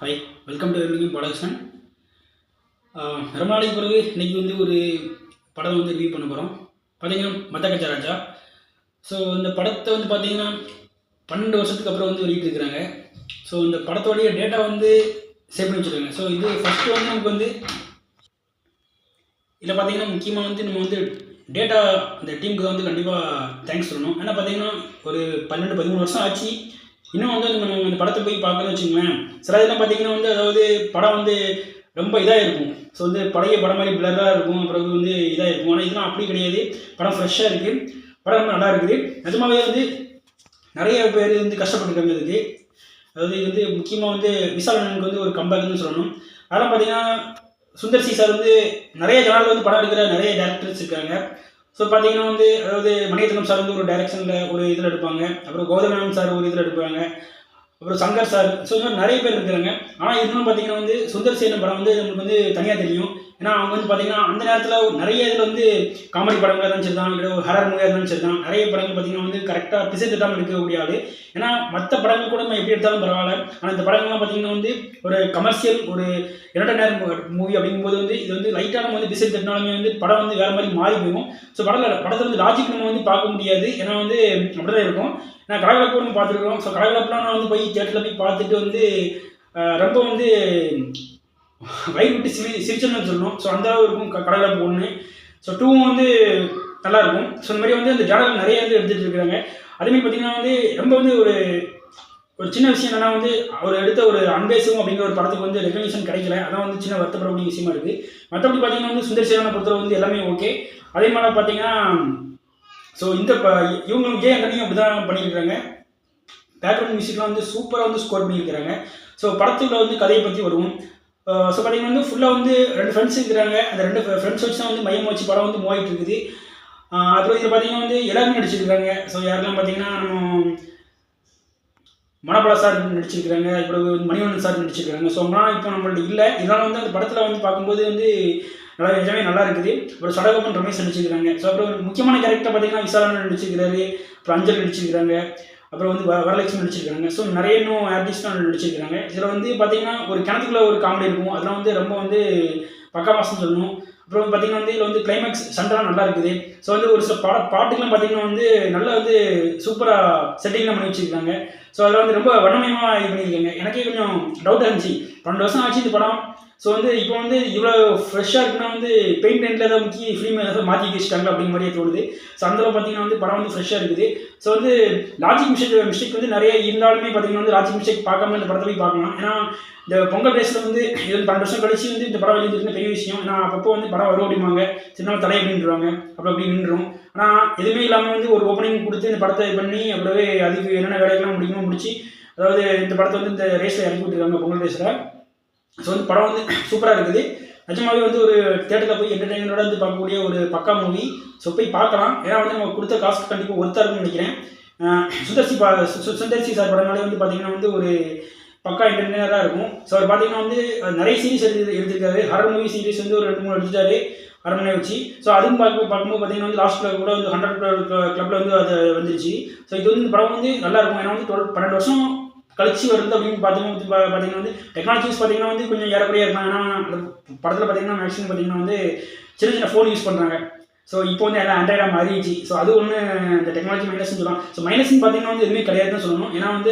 Hi, welcome to everything production. ரொம்ப நாளைக்கு பிறகு இன்றைக்கி ஒரு படம் ரிவ்யூ பண்ண போகிறோம். பார்த்தீங்கன்னா மதகஜ ராஜா. ஸோ இந்த படத்தை பார்த்தீங்கன்னா 12 வருஷத்துக்கு அப்புறம் வெளியிட்டிருக்கிறாங்க. ஸோ இந்த படத்தோடைய டேட்டா சேவ் பண்ணி வச்சுருக்காங்க. ஸோ இது ஃபஸ்ட்டு நமக்கு இதில் பார்த்தீங்கன்னா முக்கியமாக நம்ம டேட்டா அந்த டீமுக்கு கண்டிப்பாக தேங்க்ஸ் சொல்லணும். ஏன்னா பார்த்தீங்கன்னா ஒரு 12-13 வருஷம் ஆச்சு. இன்னும் நம்ம இந்த படத்தை போய் பார்க்கணும்னு வச்சுங்களேன். சில இதெல்லாம் பார்த்தீங்கன்னா அதாவது படம் ரொம்ப இதாக இருக்கும். ஸோ பழைய படம் மாதிரி பிளராக இருக்கும். அப்புறம் இதாக இருக்கும். ஆனால் இதெல்லாம் அப்படி கிடையாது. படம் ஃப்ரெஷ்ஷாக இருக்குது. படம் ரொம்ப நல்லா இருக்குது. நிஜமாவே நிறைய பேர் கஷ்டப்பட்டுருக்காங்க இதுக்கு. அதாவது இது முக்கியமாக விஷால் அண்ணனுக்கு ஒரு கம்பேக்னு சொல்லணும். அதெல்லாம் பார்த்தீங்கன்னா சுந்தர் சி சார் நிறைய சேனல் படம் எடுக்கிற நிறைய டேரக்டர்ஸ் இருக்காங்க. ஸோ பார்த்தீங்கன்னா அதாவது மணிரத்னம் சார் ஒரு டைரக்ஷனில் ஒரு இதில் எடுப்பாங்க. அப்புறம் கௌதமேனன் சார் ஒரு இதில் எடுப்பாங்க. அப்புறம் சங்கர் சார். ஸோ இந்த மாதிரி நிறைய பேர் இருக்கிறாங்க. ஆனால் இன்னும் பார்த்தீங்கன்னா சுந்தர் சி படம் நமக்கு தனியாக தெரியும். ஏன்னா அவங்க பார்த்தீங்கன்னா அந்த நேரத்தில் நிறைய இதில் காமெடி படங்களாக இருந்தாலும் சரி தான், இல்லை ஒரு ஹரர் மூவியாக இருந்தாலும் சரி தான், நிறைய படங்கள் பார்த்தீங்கன்னா கரெக்டாக பிசை திட்டாமல் எடுக்கக்கூடிய ஆள். ஏன்னா மற்ற படங்கள் கூட நம்ம எப்படி எடுத்தாலும் பரவாயில்ல. ஆனால் இந்த படங்கள்லாம் பார்த்தீங்கன்னா ஒரு கமர்ஷியல் ஒரு 2 நேரம் மூவி அப்படிங்கும்போது இது லைட்டாக நம்ம பிசை திட்டினாலுமே படம் வேறு மாதிரி மாறி போகும். ஸோ படத்தில் லாஜிக் நம்ம பார்க்க முடியாது. ஏன்னா அப்படி தான் இருக்கும். நான் கலகலப்பு ஒன்று பார்த்துருக்கோம். ஸோ கலகலப்புலாம் நான் போய் தியேட்டரில் போய் பார்த்துட்டு ரொம்ப வயிறு விட்டு சிரிச்சோன்னு சொல்லணும். ஸோ அந்த இருக்கும் கலகலப்பு 1. ஸோ 2 நல்லாயிருக்கும். ஸோ இந்த மாதிரி அந்த ஜானல் நிறைய எடுத்துகிட்டு இருக்கிறாங்க. அதேமாதிரி பார்த்தீங்கன்னா ரொம்ப ஒரு சின்ன விஷயம் என்னன்னா அவர் எடுத்த ஒரு அன்பேசும் அப்படிங்கிற ஒரு படத்துக்கு ரெகக்னிஷன் கிடைக்கல. அதான் சின்ன வருத்தப்படக்கூடிய விஷயமா இருக்குது. மற்றபடி பார்த்தீங்கன்னா சுந்தர் சேவனை பொறுத்தவரை எல்லாமே ஓகே. அதே மாதிரி பார்த்தீங்கன்னா ஸோ இந்த இவங்க விஜய் ஆண்டனியும் அப்படி தான் பண்ணியிருக்கிறாங்க. பேக்ரவுண்ட் மியூசிக்லாம் சூப்பராக ஸ்கோர் பண்ணியிருக்கிறாங்க. ஸோ படத்துக்குள்ள கதையை பற்றி வருவோம். ஸோ பார்த்தீங்கன்னா ஃபுல்லாக 2 ஃப்ரெண்ட்ஸ் இருக்கிறாங்க. அந்த 2 ஃப்ரெண்ட்ஸ் வச்சு தான் மையம் வச்சு படம் மூவாயிட்டு இருக்குது. அப்புறம் இதில் பார்த்தீங்கன்னா எல்லாருமே நடிச்சிருக்கிறாங்க. ஸோ யாரெல்லாம் பார்த்தீங்கன்னா நம்ம மணப்பலா சார் நடிச்சிருக்கிறாங்க. இப்போ மணிவண்ணன் சார் நடிச்சிருக்காங்க. ஸோ அவங்களாம் இப்போ நம்மள்ட்ட இல்லை. இதனால் அந்த படத்தில் பார்க்கும்போது நல்லா நிஜமே நல்லா இருக்குது. அப்புறம் சடகோபன் ரமேஷ் நடிச்சிருக்காங்க. ஸோ அப்புறம் முக்கியமான கேரக்டர் பார்த்தீங்கன்னா விசாலன் நடிச்சிருக்கிறாரு. அப்புறம் அஞ்சல் நடிச்சிருக்கிறாங்க. அப்புறம் வரலட்சுமி நடிச்சிருக்காங்க. ஸோ நிறைய இன்னும் ஆர்டிஸ்ட்லாம் நடிச்சிருக்காங்க. இதில் பார்த்தீங்கன்னா ஒரு கிணத்துக்குள்ள ஒரு காமெடி இருக்கும். அதெல்லாம் ரொம்ப பக்கா மாசம் சொல்லணும். அப்புறம் பார்த்தீங்கன்னா இதில் கிளைமேக்ஸ் சண்டைலாம் நல்லா இருக்குது. ஸோ ஒரு சில பாட்டுக்கெலாம் பார்த்தீங்கன்னா நல்லா சூப்பராக செட்டிங்லாம் பண்ணி வச்சுருக்காங்க. ஸோ அதில் ரொம்ப வண்ணமயமாக இது பண்ணியிருக்காங்க. எனக்கே கொஞ்சம் டவுட்டாக இருந்துச்சு. 12 வருஷம் ஆச்சு இந்த படம். ஸோ இப்போ இவ்வளோ ஃப்ரெஷ்ஷாக இருக்குன்னா பெயிண்ட் பெயிண்டில் ஏதாவது முக்கிய ஃபிலிம் ஏதாவது மாற்றி வச்சுட்டாங்க அப்படிங்கிற மாதிரியே தோணுது. ஸோ அதில் பார்த்தீங்கன்னா படம் ஃப்ரெஷ்ஷாக இருக்குது. ஸோ லாஜிக் மிஸ்டேக் நிறைய இருந்தாலுமே பார்த்தீங்கன்னா லாஜிக் மிஸ்டேக் பார்க்காம இந்த படத்தை போய் பார்க்கலாம். ஏன்னா இந்த பொங்கல் டேஸில் இது 12 வருஷம் கழிச்சு இந்த படம் வெளியிருந்துருக்குன்னு பெரிய விஷயம். ஏன்னா அப்பப்போ படம் வரும் அப்படிம்பாங்க. சின்ன தலை அப்படின்றாங்க. அப்புறம் அப்படி நின்றுடும். ஆனால் எதுவுமே இல்லாமல் ஒரு ஓப்பனிங் கொடுத்து இந்த படத்தை பண்ணி அப்படியே அதுக்கு என்னென்ன வேலைகள்லாம் முடிச்சு அதாவது இந்த படத்தை இந்த ரேஸில் இறக்கி விட்டுருக்காங்க பொங்கல் ரேஸில். ஸோ படம் சூப்பராக இருக்குது. நிஜமாவே ஒரு தேட்டரில் போய் என்டர்டைன்மெண்டோட பார்க்கக்கூடிய ஒரு பக்கா மூவி. ஸோ போய் பார்க்கலாம். ஏன்னா நம்ம கொடுத்த காசுக்கு கண்டிப்பாக ஒருத்தா இருக்குன்னு நினைக்கிறேன். சுந்தர் சி சார் படம்னாலே பார்த்தீங்கன்னா ஒரு பக்கா என்டர்டைனராக இருக்கும். ஸோ அவர் பார்த்தீங்கன்னா நிறைய சீரிஸ் எடுத்திருக்காரு. ஹரர் மூவி சீரிஸ் ஒரு 2-3 எடுத்துட்டாரு அரண்மனை வச்சு. ஸோ அதுவும் பார்க்கும்போது பார்த்தீங்கன்னா லாஸ்ட்டில் கூட 100 கிளப்பில் அது வந்துருச்சு. ஸோ இது இந்த படம் நல்லா இருக்கும். ஏன்னா 12 வருஷம் கழிச்சு வருது அப்படின்னு பார்த்தீங்கன்னா டெக்னாலஜிஸ் பார்த்தீங்கன்னா கொஞ்சம் ஏறக்குறையாக இருக்காங்க. ஆனால் அந்த படத்தில் பார்த்தீங்கன்னா மேக்ஸிமம் பார்த்தீங்கன்னா சின்ன ஃபோன் யூஸ் பண்ணுறாங்க. ஸோ இப்போ எல்லாம் ஆண்ட்ராய்டாக மாறிடுச்சு. ஸோ அது ஒன்று இந்த டெக்னாலஜி மைனஸ்ன்னு சொல்லலாம். ஸோ மைனஸ்ன்னு பார்த்தீங்கன்னா எதுவுமே கிடையாதுன்னு சொல்லணும். ஏன்னா அந்த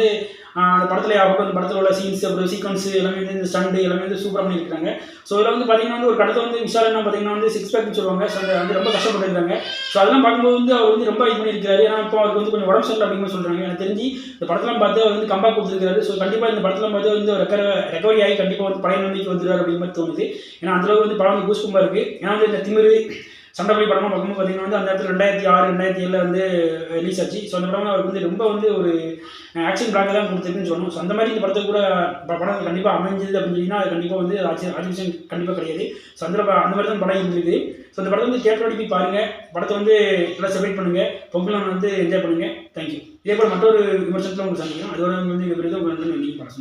படத்தில் ஆகட்டும் அந்த படத்தில் உள்ள சீன்ஸ் அப்புறம் சீக்வன்ஸ் எல்லாமே இந்த ஸ்டண்டு எல்லாமே சூப்பராக பண்ணியிருக்காங்க. ஸோ இதில் பார்த்தீங்கன்னா ஒரு கடத்தை விஷால் என்ன பார்த்தீங்கன்னா 6 பேக்னு சொல்லுவாங்க. ஸோ ரொம்ப கஷ்டப்பட்டுருக்காங்க. ஸோ அதெல்லாம் பார்க்கும்போது அவர் ரொம்ப இது பண்ணியிருக்காரு. ஏன்னா இப்போ அவருக்கு கொஞ்சம் உடம்பு சரியில்லை அப்படிங்கிற சொல்கிறாங்க. எனக்கு தெரிஞ்சு இந்த படத்தெல்லாம் பார்த்து அவர் கம்பேக் கொடுத்துருக்காரு. ஸோ கண்டிப்பாக இந்த படத்தெல்லாம் பார்த்து ரெக்கவரி ஆகி கண்டிப்பாக பழைய நம்பிக்கை வந்துருக்காரு அப்படிங்கிற மாதிரி தோணுது. ஏன்னா அதில் படம் கூஸ்பமாக இருக்குது. ஏன்னா இந்த திமிரு சண்டைப்படி படமாக பார்க்கும்போது பார்த்தீங்கன்னா அந்த இடத்துல 2006-2007 ரிலீஸ் ஆச்சு. ஸோ அந்த படம் அவருக்கு ரொம்ப ஒரு ஆக்ஷன் பிளாக் தான் கொடுத்துருக்குன்னு சொல்லணும். ஸோ அந்த மாதிரி இந்த படத்தை கூட படம் கண்டிப்பாக அமைஞ்சது அப்படின்னு சொன்னீங்கன்னா அது கண்டிப்பாக ஆர்டிஃபிஷியல் கண்டிப்பாக கிடையாது. ஸோ அந்த மாதிரி தான் படம் இருந்திருக்கு. ஸோ இந்த படத்தை தேட்டரோட போய் பாருங்கள். படத்தை எல்லாம் செலிப்ரேட் பண்ணுங்கள். பொங்கல் என்ஜாய் பண்ணுங்கள். தேங்க்யூ. இதே போல் மற்றொரு விமர்சனத்தில் உங்களுக்கு சந்திக்கிறோம். அதோட உங்களுக்கு நீங்கள் படம்